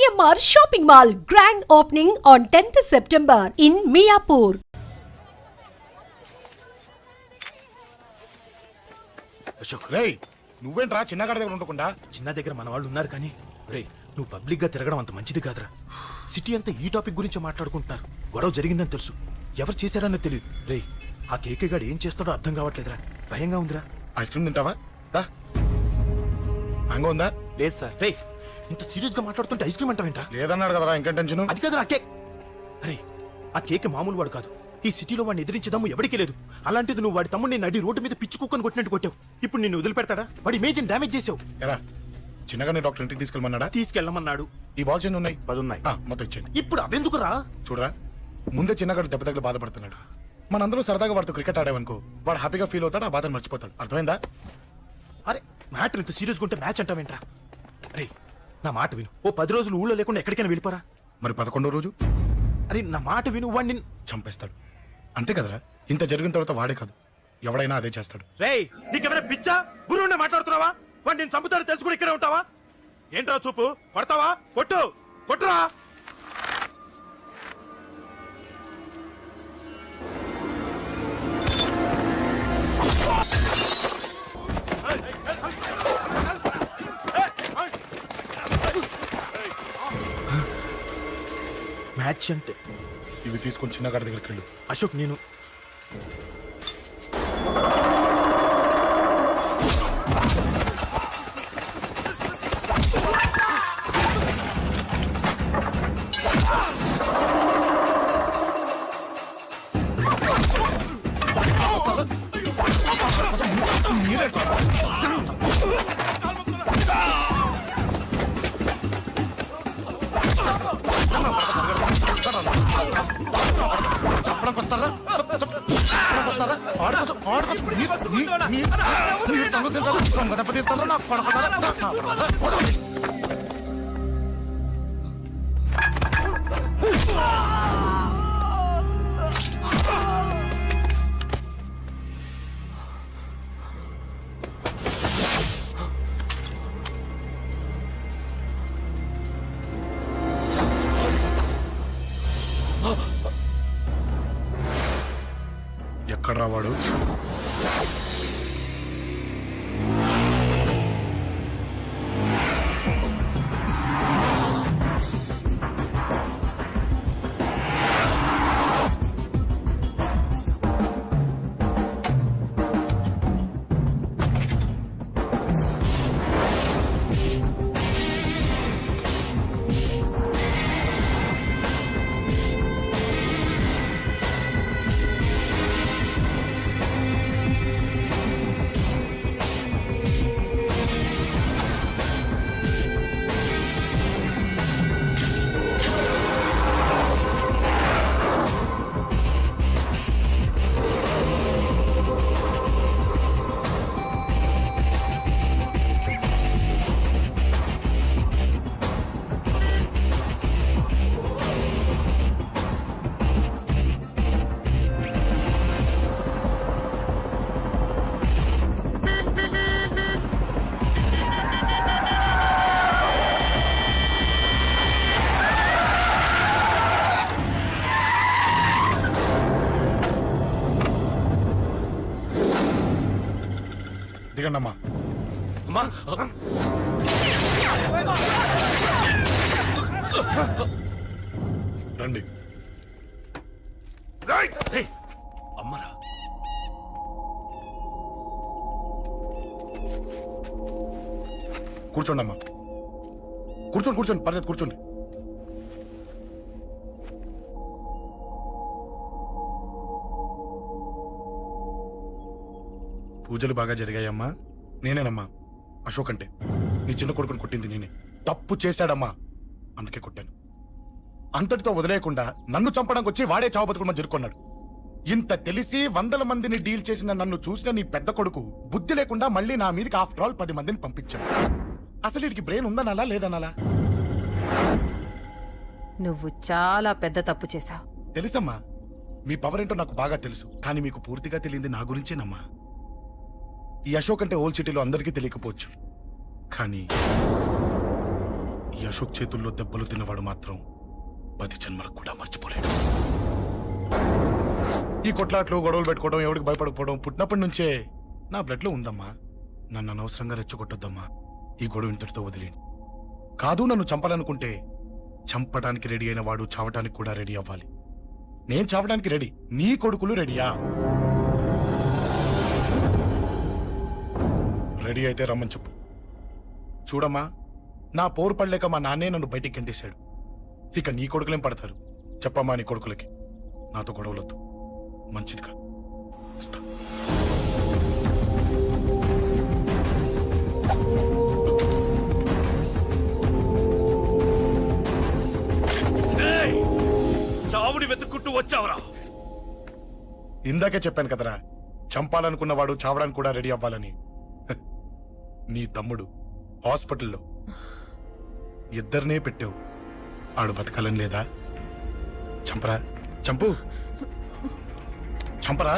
GMR Shopping Mall grand opening on 10th September in Miapur. Ashok, రేయ్ నువ్వేంట్రా చిన్నగాడి దగ్గర ఉండకుండా? చిన్న దగ్గర మన వాళ్ళు ఉన్నారు కానీ రే నువ్వు పబ్లిక్ గా తిరగడం అంత మంచిది కాదురా. సిటీ అంతా ఈ టాపిక్ గురించి మాట్లాడుకుంటున్నారు. గొడవ జరిగిందని తెలుసు, ఎవరు చేశారన్నది తెలియదు. రే ఆ కేకే గాడు ఏం చేస్తాడో అర్థం కావట్లేదురా, భయంగా ఉందిరా. ఐస్ క్రీమ్ తింటావా? దా మ్యాంగో ఉందా? లేదు సార్. రే ఇంత సీరియస్ గా మాట్లాడుతుంటే ఐస్ క్రీమ్ అంటావేంట్రా? లేదన్నాడు కదరా, ఇంకా టెన్షన్. అది కాదు ఆ కేక్. అరే ఆ కేక్ మామూలు వాడు కాదు. ఈ సిటీలో వాడిని ఎదిరించదాము ఎవరికీ లేదు. అలాంటిది నువ్వు వాడి తమ్ముడిని నడి రోడ్డు మీద పిచ్చి కుక్కను కొట్టినట్టు కొట్టావు. ఇప్పుడు నిన్ను వదిలిపెడతాడా? వాడి ఇమేజ్ డ్యామేజ్ చేసావు. ఎరా చిన్నగానే డాక్టర్ ఇంటికి తీసుకెళ్ళమన్నాడా? తీసుకెళ్ళమన్నాడు. ఈ బాల్స్ ఎన్ని ఉన్నాయి? 10 ఉన్నాయి. మొత్తం ఇచ్చేయండి. ఇప్పుడు అవెందుకురా? చూడరా, ముందే చిన్నగాడు దెబ్బ తగిలి బాధపడుతున్నాడు. మనందరూ సరదాగా వాడితో క్రికెట్ ఆడావనుకో, వాడు హ్యాపీగా ఫీల్ అవుతాడు, ఆ బాధను మర్చిపోతాడు. అర్థమైందా? అరే మ్యాటర్ ఇంత సీరియస్గా ఉంటే మ్యాచ్ అంటావేంట్రా? అరే నా మాట విను. ఓ 10 రోజులు ఊళ్ళో లేకుండా ఎక్కడికైనా వెళ్ళిపోరా. మరి 11వ రోజు? అరే నా మాట విను, వాడిని చంపేస్తాడు. అంతే కదరా? ఇంత జరిగిన తర్వాత వాడే కాదు, ఎవడైనా అదే చేస్తాడు. రేయ్ నీకెవరైనా పిచ్చా గురువునే మాట్లాడుతున్నావా? వాడిని నేను చంపుతాను తెలుసు కూడా ఇక్కడే ఉంటావా? ఏంట్రా చూపు? కొడతావా? కొట్టు కొట్టురా. మ్యాచ్ అంటే ఇవి తీసుకొని చిన్నగాడి దగ్గరికి వెళ్ళు. అశోక్ నేను ఎక్కడ రావాడు? దిగండమ్మా. రండి. అమ్మరా కూర్చోండి అమ్మా. కూర్చోండి కూర్చోండి, పర్లేదు కూర్చోండి. పూజలు బాగా జరిగాయమ్మా? నేనేనమ్మా అశోక్ అంటే. నీ చిన్న కొడుకుని కొట్టింది నేనే. తప్పు చేశాడమ్మా, అందుకే కొట్టాను. అంతటితో వదిలేయకుండా నన్ను చంపడానికి వచ్చి వాడే చావు బతుకుని జరుపుకున్నాడు. ఇంత తెలిసి 100 మందిని డీల్ చేసిన నన్ను చూసిన నీ పెద్ద కొడుకు బుద్ధి లేకుండా మళ్ళీ నా మీదకి ఆఫ్టర్ ఆల్ 10 మందిని పంపించాడు. అసలు వీడికి బ్రెయిన్ ఉందనాలా లేదనాలా? నువ్వు చాలా పెద్ద తప్పు చేశావు. తెలుసమ్మా, మీ పవర్ ఏంటో నాకు బాగా తెలుసు. కానీ మీకు పూర్తిగా తెలియంది నా గురించేనమ్మా. ఈ అశోక్ అంటే ఓల్డ్ సిటీలో అందరికీ తెలియకపోవచ్చు, కానీ ఈ అశోక్ చేతుల్లో దెబ్బలు తిన్నవాడు మాత్రం 10 జన్మలకు కూడా మర్చిపోలేడు. ఈ కొట్లాట్లు గొడవలు పెట్టుకోవడం, ఎవరికి భయపడకపోవడం పుట్టినప్పటి నుంచే నా బ్లడ్ లో ఉందమ్మా. నన్ను అనవసరంగా రెచ్చగొట్టొద్దమ్మా. ఈ గొడవ ఇంతటితో వదిలేండి. కాదు, నన్ను చంపాలనుకుంటే చంపడానికి రెడీ అయిన వాడు చావటానికి కూడా రెడీ అవ్వాలి. నేను చావడానికి రెడీ, నీ కొడుకులు రెడీయా? రెడీ అయితే రమ్మని చెప్పు. చూడమ్మా, నా పోరు పడలేక మా నాన్నే నన్ను బయటికి గంటేశాడు. ఇక నీ కొడుకులేం పడతారు? చెప్పమ్మా నీ కొడుకులకి నాతో గొడవలొద్దు, మంచిది కాదు. వస్తా. చావుని వెతుక్కుంటూ వచ్చావురా. ఇందాకే చెప్పాను కదరా, చంపాలనుకున్నవాడు చావడానికి కూడా రెడీ అవ్వాలని. నీ తమ్ముడు హాస్పిటల్లో ఇద్దరినే పెట్టావు, ఆడు బతకాలని లేదా? చంపరా, చంపు, చంపరా.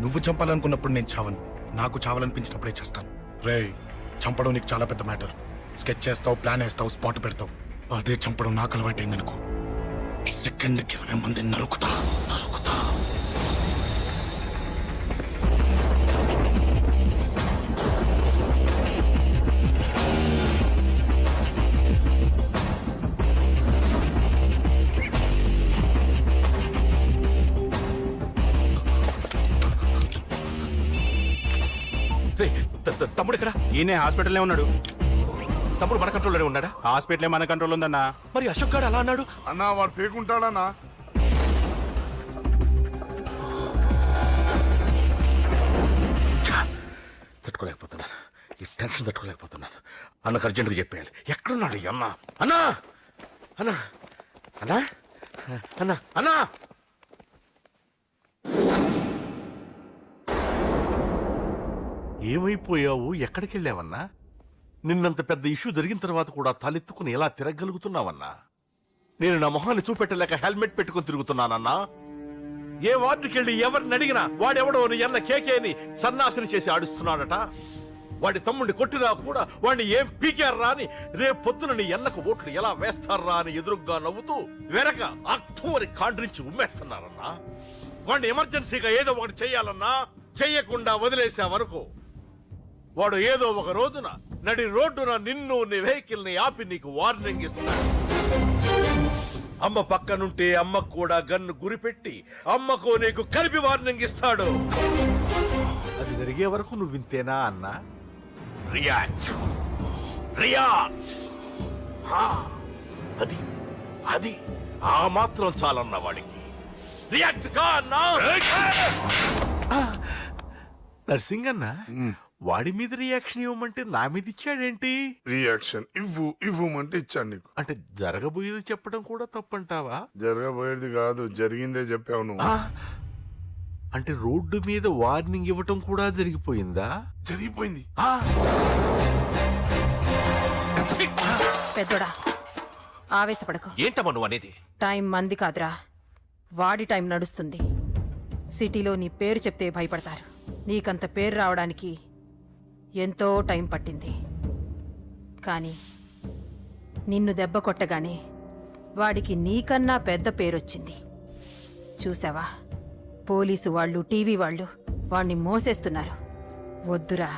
నువ్వు చంపాలనుకున్నప్పుడు నేను చావను, నాకు చావాలనిపించినప్పుడే చేస్తాను. రేయ్, చంపడం నీకు చాలా పెద్ద మ్యాటర్. స్కెచ్ చేస్తావు, ప్లాన్ వేస్తావు, స్పాట్ పెడతావు. అదే చంపడం నాకు అలవాటైందనుకో, సెకండ్కి 20 మందిని నరుకుతా. రేయ్, తమ్ముడు ఇక్కడ? ఈయనే హాస్పిటల్లో ఉన్నాడు. తమ్ముడు మన కంట్రోల్లోనే ఉన్నాడా? హాస్పిటలే మన కంట్రోల్ ఉందన్నా. మరి అశోక్ గారు అలా అన్నాడు. అన్నా వాడు పేకుంటాడన్నా. తట్టుకోలేకపోతున్నాను, ఈ టెన్షన్ తట్టుకోలేకపోతున్నాను. అన్నకు అర్జెంట్గా చెప్పేయాలి. ఎక్కడున్నాడు ఈ అన్న? అన్నా, అన్నా, అన్నా, అన్నా, అన్నా. ఏమైపోయావు? ఎక్కడికి వెళ్ళావన్నా? నిన్నంత పెద్ద ఇష్యూ జరిగిన తర్వాత కూడా తలెత్తుకుని ఎలా తిరగలుగుతున్నావన్నా? నేను నా మొహాన్ని చూపెట్టలేక హెల్మెట్ పెట్టుకుని తిరుగుతున్నానన్నా. ఏ వార్డుకి వెళ్ళి ఎవరిని అడిగినా వాడెవడో నీ అన్న కేకేని సన్నాసిని చేసి ఆడిస్తున్నాడట. వాడి తమ్ముడిని కొట్టినా కూడా వాడిని ఏం పీకారా అని రేపు పొద్దున నీ అన్నకు ఓట్లు ఎలా వేస్తారా అని ఎదురుగ్గా నవ్వుతూ వెనక అక్టోబరి కాండ్రించి ఉమ్మేస్తున్నారన్నా. వాడిని ఎమర్జెన్సీగా ఏదో ఒకటి చెయ్యాలన్నా, చెయ్యకుండా వదిలేసావనుకో, వాడు ఏదో ఒక రోజున నడి రోడ్డున నిన్ను నీ వెహికల్ ని ఆపి నీకు వార్నింగ్ ఇస్తాడు. అమ్మ పక్కనుంటే అమ్మకు కూడా గన్ను గురిపెట్టి అమ్మకు నీకు కలిపి వార్నింగ్ ఇస్తాడు. అది జరిగే వరకు నువ్వు వింతేనా అన్నా? React, react. అది అది ఆ మాత్రం చాలన్న వాడికి. రియాక్ట్ కా అన్నా. నర్సింగ్ అన్న, వాడి మీద రియాక్షన్ ఇవ్వమంటే నా మీద ఇచ్చాడేంటి? రియాక్షన్ ఇవ్వమంటే ఇచ్చాను నీకు. అంటే జరగబోయేది చెప్పడం కూడా తప్పంటావా? జరగబోయేది కాదు, జరిగిందే చెప్పావు నువ్వు. అంటే రోడ్డు మీద వార్నింగ్ ఇవ్వటం కూడా జరిగిపోయిందా? జరిగిపోయింది. పెద్దోడా, ఆవేశపడకు. ఏంటమ్మా నువ్వు అనేది? టైం మంది కాదురా, వాడి టైం నడుస్తుంది. సిటీలో నీ పేరు చెప్తే భయపడతారు. నీకంత పేరు రావడానికి ఎంతో టైం పట్టింది. కానీ నిన్ను దెబ్బ కొట్టగానే వాడికి నీకన్నా పెద్ద పేరొచ్చింది. చూసావా, పోలీసు వాళ్ళు, టీవీ వాళ్ళు వాణ్ణి మోసేస్తున్నారు. వద్దురా,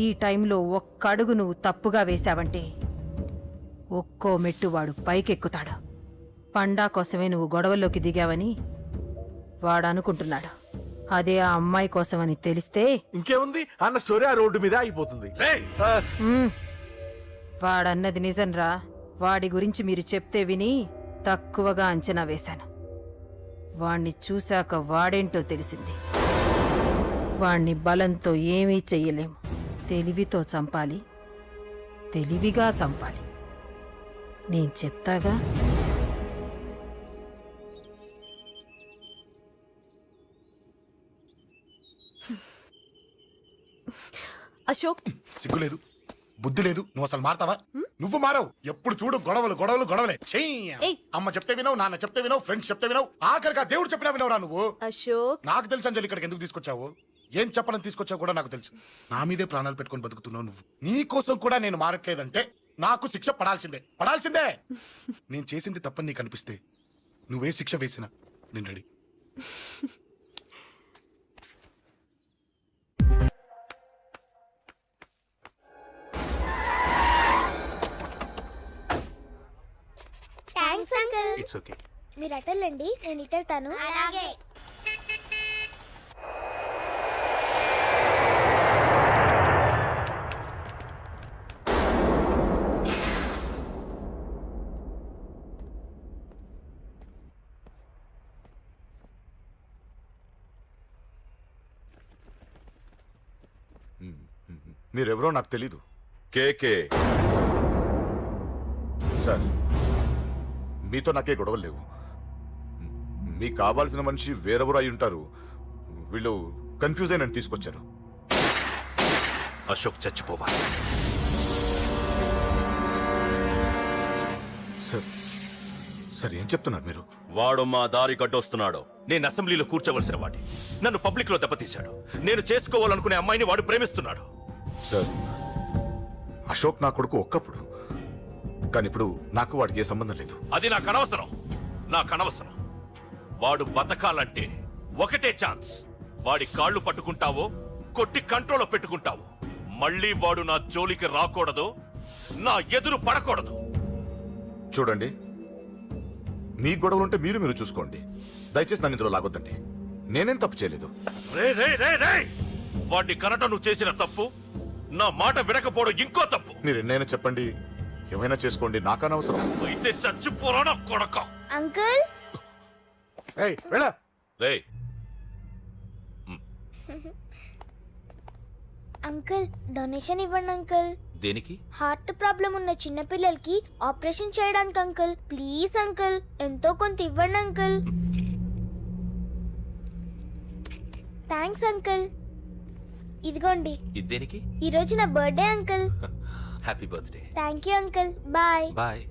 ఈ టైంలో ఒక్కడుగు నువ్వు తప్పుగా వేశావంటే ఒక్కో మెట్టు వాడు పైకెక్కుతాడు. పండా కోసమే నువ్వు గొడవల్లోకి దిగావని వాడనుకుంటున్నాడు. అదే ఆ అమ్మాయి కోసమని తెలిస్తే ఇంకేముంది, అన్న స్టోరీ ఆ రోడ్డు మీద అయిపోతుంది. వాడన్నది నిజంరా. వాడి గురించి మీరు చెప్తే విని తక్కువగా అంచనా వేశాను. వాణ్ణి చూశాక వాడేంటో తెలిసింది. వాణ్ణి బలంతో ఏమీ చెయ్యలేము. తెలివితో చంపాలి, తెలివిగా చంపాలి. నేను చెప్తాగా. అశోక్, సిగ్గులేదు, బుద్ధి లేదు. నువ్వు అసలు మారతావా? నువ్వు మారవు. ఎప్పుడు చూడు గొడవలు గొడవలు గొడవలే. ఏయ్. అమ్మ చెప్తే వినవు, నాన్న చెప్తే వినవు, ఫ్రెండ్స్ చెప్తే వినవు, ఆఖరిగా దేవుడు చెప్పినా వినవురా నువ్వు. అశోక్, నాకు తెలుసు అంజలి ఇక్కడికి ఎందుకు తీసుకొచ్చావు, ఏం చెప్పనని తీసుకొచ్చావు కూడా నాకు తెలుసు. నా మీదే ప్రాణాలు పెట్టుకొని బతుకుతున్నావు నువ్వు. నీ కోసం కూడా నేను మారట్లేదంటే నాకు శిక్ష పడాల్సిందే పడాల్సిందే. నేను చేసింది తప్పని నీకు అనిపిస్తే నువ్వే శిక్ష వేసినా నేను ready. Thanks uncle. It's okay. మీరు అటెళ్ళండి, నేను ఇటెళ్తాను. అలాగే. మీరెవరో నాకు తెలీదు. కేకే సార్, మీతో నాకే గొడవలు లేవు. మీకు కావాల్సిన మనిషి వేరెవరో అయి ఉంటారు. వీళ్ళు కన్ఫ్యూజ్ అయి నన్ను తీసుకొచ్చారు. అశోక్ చచ్చిపోవాలి. సార్ సార్ ఏం చెప్తున్నారు మీరు? వాడు మా దారి గడ్డొస్తున్నాడు. నేను అసెంబ్లీలో కూర్చోవలసిన వాడి నన్ను పబ్లిక్ లో దెబ్బతీశాడు. నేను చేసుకోవాలనుకునే అమ్మాయిని వాడు ప్రేమిస్తున్నాడు. సార్, అశోక్ నా కొడుకు ఒక్కప్పుడు, కానీ ఇప్పుడు నాకు వాడికి ఏ సంబంధం లేదు. అది నాకు అనవసరం. నాకు అనవసరం. వాడు బతకాలంటే ఒకటే ఛాన్స్. వాడి కాళ్ళు పట్టుకుంటావో కొట్టి కంట్రోల్లో పెట్టుకుంటావో. మళ్ళీ వాడు నా జోలికి రాకూడదు, నా ఎదురు పడకూడదు. చూడండి, మీ గొడవలుంటే మీరు చూసుకోండి. దయచేసి నన్ను ఇందులో లాగొద్దండి. నేనేం తప్పు చేయలేదు. రే రే రే రే వాడిని కనట నువ్వు చేసిన తప్పు, నా మాట వినకపోవడం ఇంకో తప్పు. మీరు ఎన్నైనా చెప్పండి, ఏమైనా చేసుకోండి, నాకనవసరం. అయితే చచ్చిపోరా కొడక. అంకుల్. ఏయ్ వెళ్ళ. రే అంకుల్, డొనేషన్ ఇవ్వండి అంకుల్. దేనికి? హార్ట్ ప్రాబ్లం ఉన్న చిన్న పిల్లలకి ఆపరేషన్ చేయడానికి అంకుల్. ప్లీజ్ అంకుల్, ఎంతో కొంత ఇవ్వండి అంకుల్. Thanks uncle. ఇదిగోండి. ఇది దేనికి? ఈ రోజు నా birthday uncle. Happy birthday. Thank you uncle. Bye. Bye.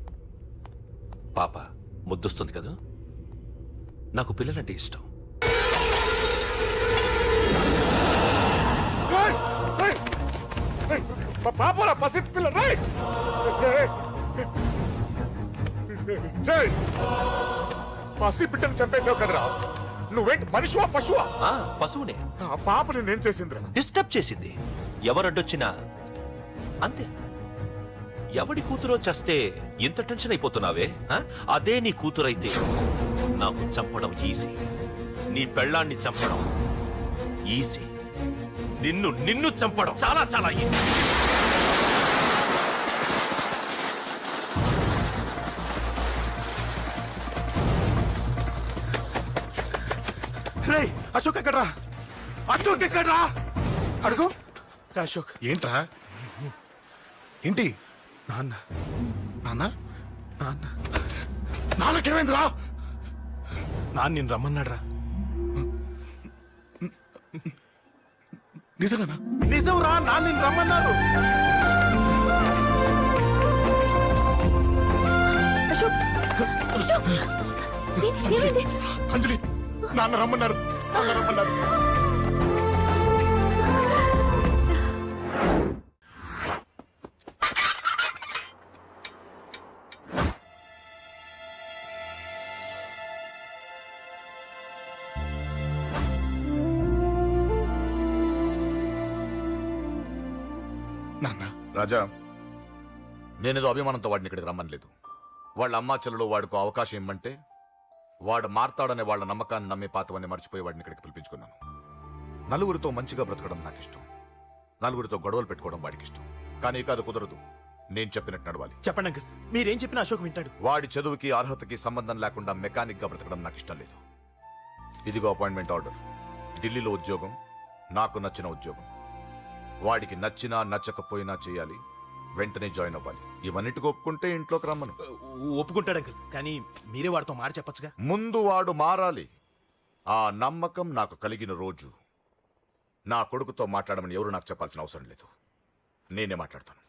పాప ముద్దొస్తుంది కదా, నాకు పిల్లలంటే ఇష్టం. పాపరా పసి పిల్ల. పసి బిడ్డను చంపేసావు కదరా. నువ్వేంటి మనిషివా పశువా? పశువునే. ఆ పాప నేనేం చేసిందిరా? డిస్టర్బ్ చేసింది. ఎవరడ్డొచ్చినా అంతే. ఎవడి కూతురో చస్తే ఇంత టెన్షన్ అయిపోతున్నావే? అదే నీ కూతురైతే నాకు చంపడం ఈజీ. నీ పెళ్ళాన్ని చంపడం ఈజీ. నిన్ను చంపడం చాలా చాలా ఈజీ. రే అశోక్ ఎక్కడ్రా? అశోక్ ఎక్కడ్రా? అడుగు. అశోక్ ఏంట్రా? ఏంటి? నాన్న నాన్న నాన్న నాన్నకేమైందిరా? నాన్న నేను రమ్మన్నాడ్రా. నిజంగానా? నిజం రా, నాన్న నేను రమ్మన్నారు. అశోక్, అశోక్, ఏమైంది? అంజలి, నాన్న రమ్మన్నారు. నాన్న రమ్మన్నారు. నాన్న, రాజా, నేనేదో అభిమానంతో వాడిని ఇక్కడికి రమ్మనలేదు. వాళ్ళ అమ్మా చెల్లెలు వాడికి అవకాశం ఇమ్మంటే వాడు మారతాడనే వాళ్ళ నమ్మకాన్ని నమ్మే పాతవన్నీ మర్చిపోయి వాడిని ఇక్కడికి పిలిపించుకున్నాను. నలుగురితో మంచిగా బ్రతకడం నాకు ఇష్టం. నలుగురితో గొడవలు పెట్టుకోవడం వాడికి ఇష్టం. కానీ ఇక అది కుదరదు. నేను చెప్పినట్టు నడవాలి. చెప్పండి అంకుల్, మీరేం చెప్పినా అశోక్ వింటాడు. వాడి చదువుకి అర్హతకి సంబంధం లేకుండా మెకానిక్ గా బ్రతకడం నాకు ఇష్టం లేదు. ఇదిగో అపాయింట్మెంట్ ఆర్డర్. ఢిల్లీలో ఉద్యోగం, నాకు నచ్చిన ఉద్యోగం. వాడికి నచ్చినా నచ్చకపోయినా చేయాలి. వెంటనే జాయిన్ అవ్వాలి. ఇవన్నిటికి ఒప్పుకుంటే ఇంట్లోకి రమ్మను. ఒప్పుకుంటాడు అంకుల్, కానీ మీరే వాడితో మాట చెప్పచ్చుగా. ముందు వాడు మారాలి. ఆ నమ్మకం నాకు కలిగిన రోజు నా కొడుకుతో మాట్లాడమని ఎవరు నాకు చెప్పాల్సిన అవసరం లేదు. నేనే మాట్లాడతాను.